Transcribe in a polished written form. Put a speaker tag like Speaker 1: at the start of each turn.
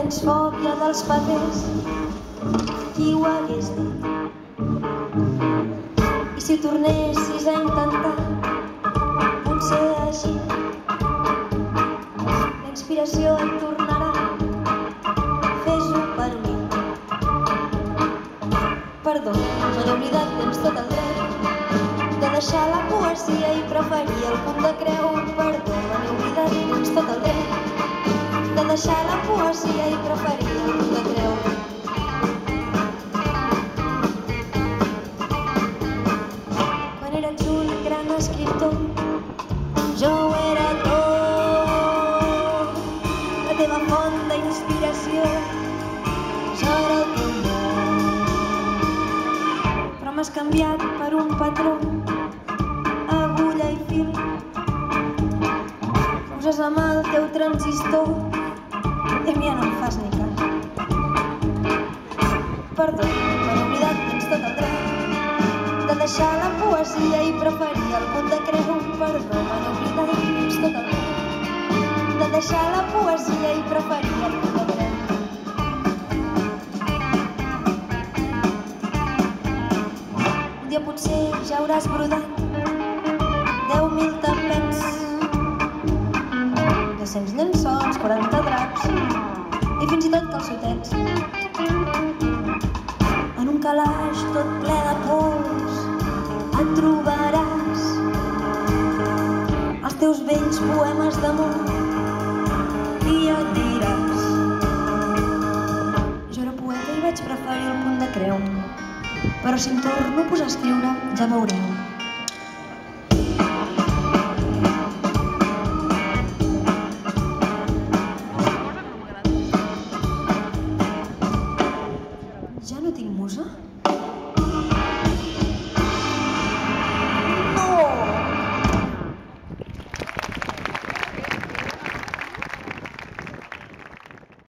Speaker 1: tens fòbia dels papers, qui ho hagués dit? I si ho tornessis a intentar, potser així la inspiració et tornarà. Fes-ho per mi. Perdó, me n'he oblidat, tens tot el dret de deixar la poesia i preferir el punt de creu. Perdó, me n'he oblidat, tens tot el dret de deixar la poesia i preferir el punt de creu. Quan eres un gran escriptor, jo ho era tot. La teva font d'inspiració, jo era el teu món. Però m'has canviat per un patró, agulla i fil. Poses amb el teu transistor i a mi ja no em fas ni cas. Perdó, me n'he oblidat, tens tot el dret de deixar la poesia i preferir el punt de creu. Perdó, me n'he oblidat, tens tot el dret de deixar la poesia i preferir el punt de creu. Un dia potser ja hauràs brodat 10.000 tapets, 200 llençols, 40 draps i fins i tot calçotets. En un calaix tot ple de pols et trobaràs els teus vells poemes d'amor i et diràs: jo era poeta i vaig preferir el punt de creu, però si em torno a posar a escriure ja veureu. Ja no tinc musa?